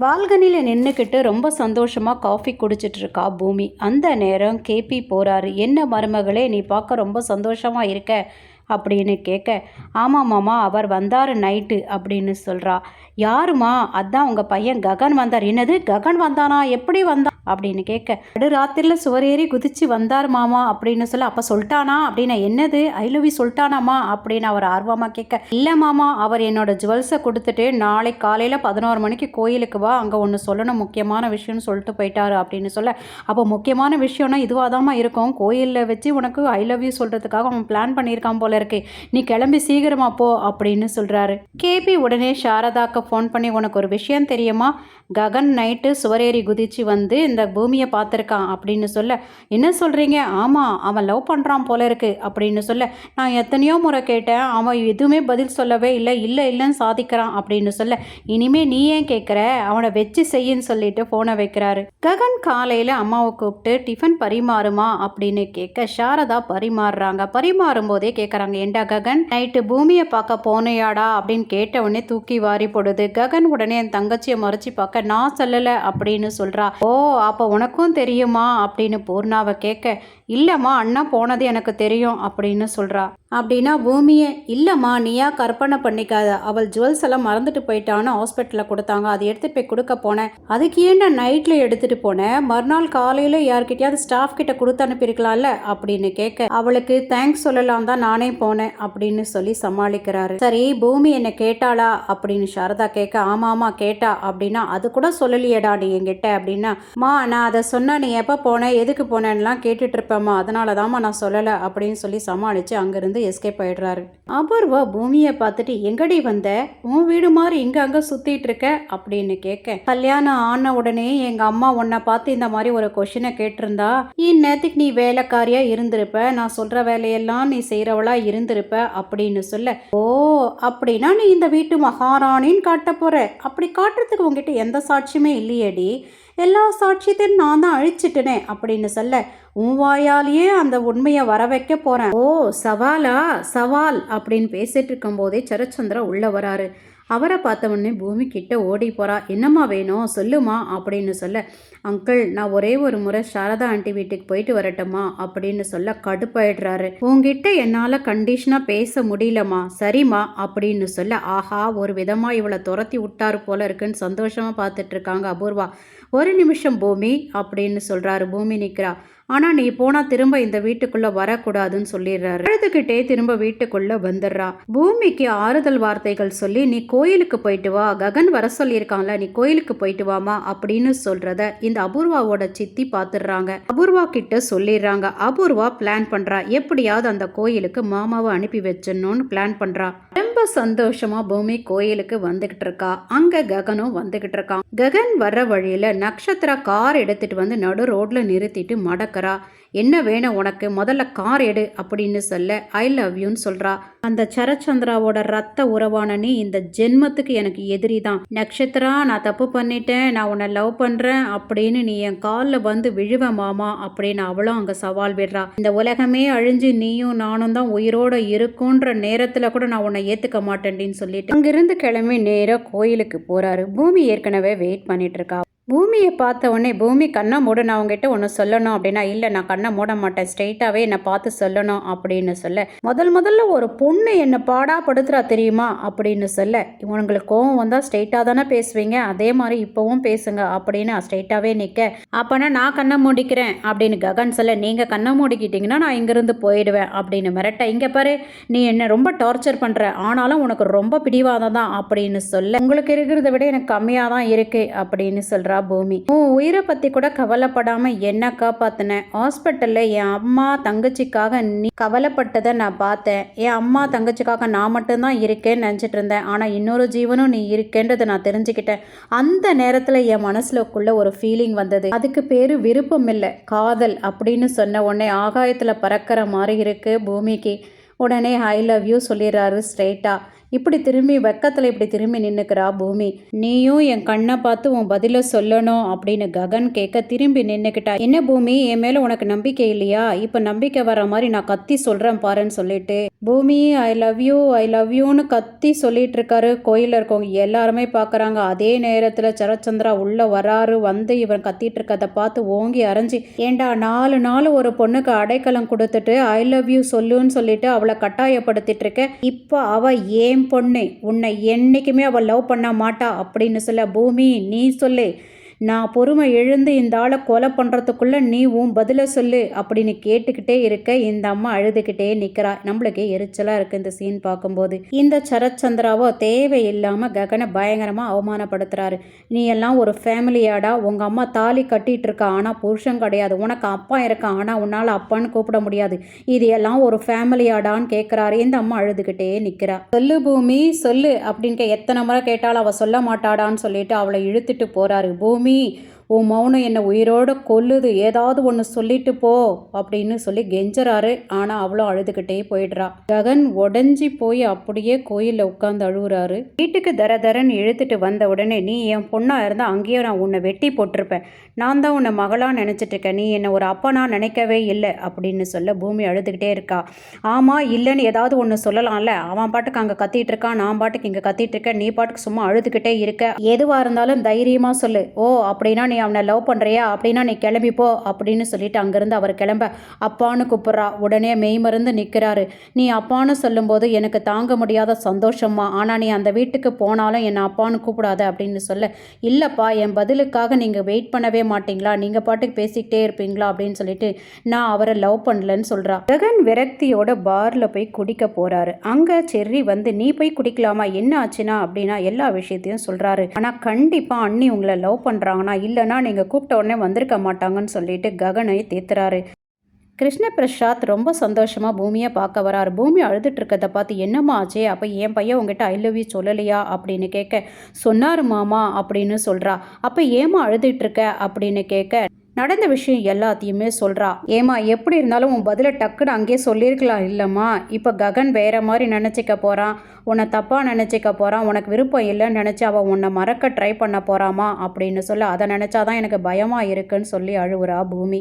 பால்கனியில் நின்றுக்கிட்டு ரொம்ப சந்தோஷமாக காஃபி குடிச்சிட்டு இருக்கா பூமி. அந்த நேரம் கேபி போகிறாரு. என்ன மருமகளே, நீ பார்க்க ரொம்ப சந்தோஷமாக இருக்க அப்படின்னு கேட்க, ஆமாம் மாமா, அவர் வந்தார் நைட்டு அப்படின்னு சொல்கிறா. யாருமா? அதான் உங்கள் பையன் ககன் வந்தார். என்னது, ககன் வந்தானா? எப்படி வந்தான் அப்படின்னு கேட்க, நடு ராத்திரியில் சுவரேறி குதிச்சு வந்தார் மாமா அப்படின்னு சொல்ல, அப்போ சொல்லிட்டானா அப்படின்னு. என்னது, ஐ லவ் யூ சொல்லிட்டானாமா அப்படின்னு அவர் ஆர்வமாக கேட்க, இல்லை மாமா, அவர் என்னோட ஜுவல்ஸை கொடுத்துட்டு நாளைக்கு காலையில் 11 மணிக்கு கோயிலுக்கு வா, அங்கே ஒன்று சொல்லணும், முக்கியமான விஷயம்னு சொல்லிட்டு போயிட்டாரு அப்படின்னு சொல்ல, அப்போ முக்கியமான விஷயம்னா இதுவாக தாம்மா இருக்கும், கோயிலில் வச்சு உனக்கு ஐ லவ் யூ சொல்கிறதுக்காக அவன் பிளான் பண்ணியிருக்கான் போல இருக்கு, நீ கிளம்பி சீக்கிரமா போ அப்படின்னு சொல்கிறாரு. கேபி உடனே சாரதாக்கு ஃபோன் பண்ணி, உனக்கு ஒரு விஷயம் தெரியுமா, ககன் நைட்டு சுவரேறி குதிச்சு வந்து இந்த பூமியை பார்த்துருக்கான் அப்படின்னு சொல்ல, என்ன சொல்கிறீங்க? ஆமாம், அவன் லவ் பண்ணுறான் போல இருக்கு அப்படின்னு சொல்ல, நான் எத்தனையோ முறை கேட்டேன், அவன் எதுவுமே பதில் சொல்லவே இல்லை, இல்லைன்னு சாதிக்கிறான் அப்படின்னு சொல்ல, இனிமே நீ ஏன் கேட்குற, அவனை வச்சு செய்யின்னு சொல்லிட்டு ஃபோனை வைக்கிறாரு. ககன் காலையில் அம்மாவை கூப்பிட்டு டிஃபன் பரிமாறுமா அப்படின்னு கேட்க, சாரதா பரிமாறுறாங்க. பரிமாறும் போதே கேட்குறாங்க, ஏண்டா ககன், நைட்டு பூமியை பார்க்க போனையாடா அப்படின்னு கேட்ட உடனே தூக்கி வாரி போடுது. ககன் உடனே என் தங்கச்சியை மறைச்சி பார்க்க, நான் சொல்லலை அப்படின்னு சொல்கிறா. ஓ, அப்போ உனக்கும் தெரியுமா அப்படின்னு பூர்ணாவை கேட்க, இல்லைம்மா, அண்ணா போனது எனக்கு தெரியும் அப்படின்னு சொல்கிறா. அப்படின்னா பூமியை, இல்லைம்மா, நீயா கற்பனை பண்ணிக்காத, அவள் ஜுவல்ஸ் எல்லாம் மறந்துட்டு போயிட்டான்னு ஹாஸ்பிட்டலில் கொடுத்தாங்க, அதை எடுத்துகிட்டு போய் கொடுக்க போனேன், அதுக்கு ஏன்டா நைட்டில் எடுத்துகிட்டு போனேன், மறுநாள் காலையில் யார்கிட்டயாவது ஸ்டாஃப் கிட்ட கொடுத்து அனுப்பியிருக்கலாம்ல அப்படின்னு கேட்க, அவளுக்கு தேங்க்ஸ் சொல்லலாம் தான் நானே போனேன் அப்படின்னு சொல்லி சமாளிக்கிறாரு. சரி, பூமி என்ன கேட்டாளா அப்படின்னு சாரதா கேட்க, ஆமாமா கேட்டா. அப்படின்னா அது கூட சொல்லலையேடா நீ என்கிட்ட அப்படின்னா, மா நான் அதை சொன்ன, நீ எப்போ போனேன் எதுக்கு போனேன்லாம் கேட்டுட்டு இருப்பேம்மா, அதனால தாம்மா நான் சொல்லலை அப்படின்னு சொல்லி சமாளித்து அங்கேருந்து எஸ்கேப் ஆயிடுறாரு. அபூர்வா பூமியை பார்த்துட்டு, எங்கடி வந்த, உன் வீடு மாதிரி இங்க அங்க சுத்திட்டு இருக்க அப்படின்னு கேட்க, கல்யாணம் ஆன உடனே எங்க அம்மா உன்னை பார்த்து இந்த மாதிரி ஒரு கொஸ்டினை கேட்டிருந்தா, இந்நேரத்துக்கு நீ வேலைக்காரியா இருந்திருப்ப, நான் சொல்ற வேலையெல்லாம் நீ செய்யறவளா இருந்திருப்ப அப்படின்னு சொல்ல, ஓ அப்படின்னா நீ இந்த வீட்டு மகாராணின்னு காட்ட போற, அப்படி காட்டுறதுக்கு உங்ககிட்ட எந்த சாட்சியுமே இல்லையேடி, எல்லா சாட்சியத்தையும் நான் தான் அழிச்சிட்டனே அப்படின்னு சொல்ல, உன் வாயாலேயே அந்த உண்மையை வர வைக்க போகிறேன். ஓ சவாலா, சவால் அப்படின்னு பேசிட்டு இருக்கும் போதே சரச்சந்திரா உள்ளே வராரு. அவரை பார்த்த உடனே பூமி கிட்ட ஓடி போகிறா. என்னம்மா வேணும் சொல்லுமா அப்படின்னு சொல்ல, அங்கிள், நான் ஒரே ஒரு முறை சாரதா ஆண்டி வீட்டுக்கு போயிட்டு வரட்டுமா அப்படின்னு சொல்ல கடுப்பாயிடுறாரு. உங்ககிட்ட என்னால் கண்டிஷனாக பேச முடியலம்மா. சரிம்மா அப்படின்னு சொல்ல, ஆஹா, ஒரு விதமாக இவளை துரத்தி விட்டாரு போல இருக்குன்னு சந்தோஷமாக பார்த்துட்டு இருக்காங்க அபூர்வா. ஒரு நிமிஷம் பூமி அப்படின்னு சொல்கிறாரு. பூமி நிற்கிறா. ஆனால் நீ போனால் திரும்ப இந்த வீட்டுக்குள்ளே வரக்கூடாதுன்னு சொல்லிடுறாரு. அழுதுகிட்டே திரும்ப வீட்டுக்குள்ளே வந்துடுறா. பூமிக்கு ஆறுதல் வார்த்தைகள் சொல்லி, நீ கோயிலுக்கு போயிட்டு வா, ககன் வர சொல்லியிருக்காங்கள, நீ கோயிலுக்கு போயிட்டு வாமா அப்படின்னு சொல்கிறத இந்த அபூர்வாவோட சித்தி பார்த்துடுறாங்க. அபூர்வா கிட்ட சொல்லிடுறாங்க. அபூர்வா பிளான் பண்ணுறா, எப்படியாவது அந்த கோயிலுக்கு மாமாவை அனுப்பி வச்சிடணும்னு பிளான் பண்ணுறா. ரொம்ப சந்தோஷமா பூமி கோயிலுக்கு வந்துகிட்டு இருக்கா. அங்க ககனும் வந்துகிட்டு இருக்கான். ககன் வர்ற வழியில நட்சத்திரா கார் எடுத்துட்டு வந்து நடு ரோட்ல நிறுத்திட்டு மடக்கிறா. என்ன வேணும் உனக்கு, முதல்ல கார் எடு அப்படின்னு சொல்ல, ஐ லவ் யூன்னு சொல்றா. அந்த சரச்சந்திராவோட ரத்த உறவான நீ இந்த ஜென்மத்துக்கு எனக்கு எதிரி தான் நட்சத்திரா, நான் தப்பு பண்ணிட்டேன், நான் உன்னை லவ் பண்றேன் அப்படின்னு நீ என் காலில் வந்து விழுவ மாமா அப்படின்னு அவளும் அங்க சவால் விடுறா. இந்த உலகமே அழிஞ்சு நீயும் நானும் தான் உயிரோட இருக்குன்ற நேரத்துல கூட நான் உன்னை ஏத்துக்க மாட்டேன்னு சொல்லிட்டு அங்கிருந்து கிளம்பி நேரா கோயிலுக்கு போறாரு. பூமி ஏற்கனவே வெயிட் பண்ணிட்டு இருக்கா. பூமியை பார்த்த உடனே, பூமி கண்ணை மூட, நான் அவங்ககிட்ட ஒன்று சொல்லணும் அப்படின்னா, இல்லை நான் கண்ணை மூட மாட்டேன், ஸ்ட்ரெயிட்டாகவே என்னை பார்த்து சொல்லணும் அப்படின்னு சொல்ல, முதல்ல ஒரு பொண்ணு என்னை பாடாப்படுத்துறா தெரியுமா அப்படின்னு சொல்ல, இவங்களுக்கு கோவம் வந்தால் ஸ்ட்ரெயிட்டாக தானே பேசுவீங்க, அதே மாதிரி இப்போவும் பேசுங்க அப்படின்னு ஸ்ட்ரெயிட்டாகவே நிற்க, அப்போனா நான் கண்ணை மூடிக்கிறேன் அப்படின்னு ககன் சொல்ல, நீங்கள் கண்ணை மூடிக்கிட்டீங்கன்னா நான் இங்கேருந்து போயிடுவேன் அப்படின்னு மிரட்ட, இங்கே பாரு, நீ என்னை ரொம்ப டார்ச்சர் பண்ணுற, ஆனாலும் உனக்கு ரொம்ப பிடிவாதம் தான் அப்படின்னு சொல்ல, உங்களுக்கு இருக்கிறத விட எனக்கு கம்மியாக தான் இருக்கு அப்படின்னு சொல்கிறா பூமி. உன் உயிரை பத்தி கூட கவலைப்படாம என்ன காப்பாத்தின, ஹாஸ்பிட்டல்ல என் அம்மா தங்கச்சிக்காக நீ கவலைப்பட்டதை நான் பார்த்தேன், என் அம்மா தங்கச்சிக்காக நான் மட்டும்தான் இருக்கேன்னு நினைச்சிட்டு இருந்தேன், ஆனா இன்னொரு ஜீவனும் நீ இருக்கேன்றதை நான் தெரிஞ்சுக்கிட்டேன். அந்த நேரத்துல என் மனசுலக்குள்ள ஒரு ஃபீலிங் வந்தது, அதுக்கு பேரு விருப்பம் இல்லை, காதல் அப்படின்னு சொன்ன உடனே ஆகாயத்துல பறக்கிற மாதிரி இருக்கு பூமிக்கு. உடனே ஐ லவ் யூ சொல்லிடுறாரு ஸ்ட்ரெயிட்டா. இப்படி திரும்பி வெக்கத்தில் இப்படி திரும்பி நின்றுக்கிறா பூமி. நீயும் என் கண்ணை பார்த்து உன் பதிலை சொல்லணும் அப்படின்னு ககன் கேட்க திரும்பி நின்றுக்கிட்டா. என்ன பூமி, என் மேலே உனக்கு நம்பிக்கை இல்லையா? இப்போ நம்பிக்கை வர மாதிரி நான் கத்தி சொல்கிறேன் பாருன்னு சொல்லிட்டு பூமி I love you I love யூன்னு கத்தி சொல்லிட்டு இருக்காரு. கோயிலில் இருக்கவங்க எல்லாருமே பார்க்குறாங்க. அதே நேரத்தில் சரச்சந்திரா உள்ளே வராரு. வந்து இவன் கத்திட்டு இருக்கதை பார்த்து ஓங்கி அரைஞ்சி, ஏண்டா 4 நாள் ஒரு பொண்ணுக்கு அடைக்கலம் கொடுத்துட்டு ஐ லவ் யூ சொல்லுன்னு சொல்லிட்டு அவளை கட்டாயப்படுத்திட்டு இருக்க. இப்போ அவள் ஏன் பொண்ணு, உன்னை என்னைக்குமே அவள் லவ் பண்ண மாட்டா அப்படின்னு சொல்ல. பூமி நீ சொல்லு, நான் பொறுமை எழுந்து இந்த ஆளை கொலை பண்ணுறதுக்குள்ளே நீ உன் பதிலை சொல்லு அப்படின்னு கேட்டுக்கிட்டே இருக்க. இந்த அம்மா அழுதுகிட்டே நிற்கிறா. நம்மளுக்கே எரிச்சலாக இருக்குது இந்த சீன் பார்க்கும்போது. இந்த சரத்சந்திராவோ தேவையில்லாமல் ககனை பயங்கரமாக அவமானப்படுத்துகிறாரு. நீ எல்லாம் ஒரு ஃபேமிலியாடா? உங்கள் அம்மா தாலி கட்டிகிட்டு இருக்கா, ஆனால் புருஷன் கிடையாது. உனக்கு அப்பா இருக்கான், ஆனால் உன்னால் அப்பான்னு கூப்பிட முடியாது. இது எல்லாம் ஒரு ஃபேமிலியாடான்னு கேட்குறாரு. இந்த அம்மா அழுதுகிட்டே நிற்கிறா. சொல்லு பூமி சொல்லு அப்படின்னு எத்தனை முறை கேட்டாலும் அவள் சொல்ல மாட்டாடான்னு சொல்லிட்டு அவளை இழுத்துட்டு போகிறாரு. பூமி உன் மௌனம் என்னை உயிரோடு கொல்லுது, ஏதாவது ஒன்று சொல்லிட்டு போ அப்படின்னு சொல்லி கெஞ்சறாரு. ஆனால் அவளும் அழுதுகிட்டே போயிடுறா. ககன் உடஞ்சி போய் அப்படியே கோயிலில் உட்காந்து அழுகுறாரு. வீட்டுக்கு தரன்னு இழுத்துட்டு வந்த உடனே, நீ என் பொண்ணாக இருந்தால் அங்கேயே நான் உன்னை வெட்டி போட்டிருப்பேன். நான் தான் உன்னை மகளாக நினச்சிட்டு இருக்கேன், நீ என்னை ஒரு அப்பனா நினைக்கவே இல்லை அப்படின்னு சொல்ல பூமி அழுதுகிட்டே இருக்கா. ஆமாம் இல்லைன்னு ஏதாவது ஒன்று சொல்லலாம்ல, அவன் பாட்டுக்கு அங்கே கத்திட்டு இருக்கான், நான் பாட்டுக்கு இங்கே கத்திட்டு இருக்கேன், நீ பாட்டுக்கு சும்மா அழுதுகிட்டே இருக்க. எதுவாக இருந்தாலும் தைரியமாக சொல்லு. ஓ அப்படின்னா நீ அவனை லவ் பண்ணுறியா, அப்படின்னா நீ கிளம்பிப்போ அப்படின்னு சொல்லிட்டு அங்கேருந்து அவர் கிளம்ப அப்பான்னு கூப்பிட்றா. உடனே மெய்மருந்து நிற்கிறாரு. நீ அப்பான்னு சொல்லும்போது எனக்கு தாங்க முடியாத சந்தோஷமா, ஆனால் நீ அந்த வீட்டுக்கு போனாலும் என்னை அப்பான்னு கூப்பிடாத அப்படின்னு சொல்ல, இல்லைப்பா என் பதிலுக்காக நீங்கள் வெயிட் பண்ணவே மாட்டிங்களா, நீங்கள் பாட்டுக்கு பேசிக்கிட்டே இருப்பீங்களா அப்படின்னு சொல்லிட்டு நான் அவரை லவ் பண்ணலன்னு சொல்கிறா. ககன் விரக்தியோட பாரில் போய் குடிக்க போகிறாரு. அங்கே செர்ரி வந்து நீ போய் குடிக்கலாமா, என்ன ஆச்சுன்னா அப்படின்னா எல்லா விஷயத்தையும் சொல்கிறாரு. ஆனால் கண்டிப்பாக அண்ணி உங்களை லவ் பண்ணுறாங்கன்னா, இல்லைன்னா நீங்கள் கூப்பிட்ட உடனே வந்திருக்க மாட்டாங்கன்னு சொல்லிட்டு ககனை தேத்துறாரு. கிருஷ்ணபிரசாத் ரொம்ப சந்தோஷமாக பூமியை பார்க்க வராரு. பூமி அழுதுட்டு இருக்கிறத பார்த்து என்னம்மா ஆச்சே, அப்போ என் பையன் உங்ககிட்ட ஐ லவ் யூ சொல்லலையா அப்படின்னு கேட்க, சொன்னார் மாமா அப்படின்னு சொல்கிறா. அப்போ ஏமா அழுதுட்டுருக்க அப்படின்னு கேட்க, நடந்த விஷயம் எல்லாத்தையுமே சொல்கிறா. ஏமா எப்படி இருந்தாலும் உன் பதிலை டக்குன்னு அங்கேயே சொல்லியிருக்கலாம் இல்லைம்மா, இப்போ ககன் வேற மாதிரி நினச்சிக்க போகிறான், உன்னை தப்பாக நினச்சிக்க போகிறான், உனக்கு விருப்பம் இல்லைன்னு நினச்சி அவன் உன்னை மறக்க ட்ரை பண்ண போகிறாமா அப்படின்னு சொல்ல, அதை நினச்சாதான் எனக்கு பயமாக இருக்குன்னு சொல்லி அழுவுறா பூமி.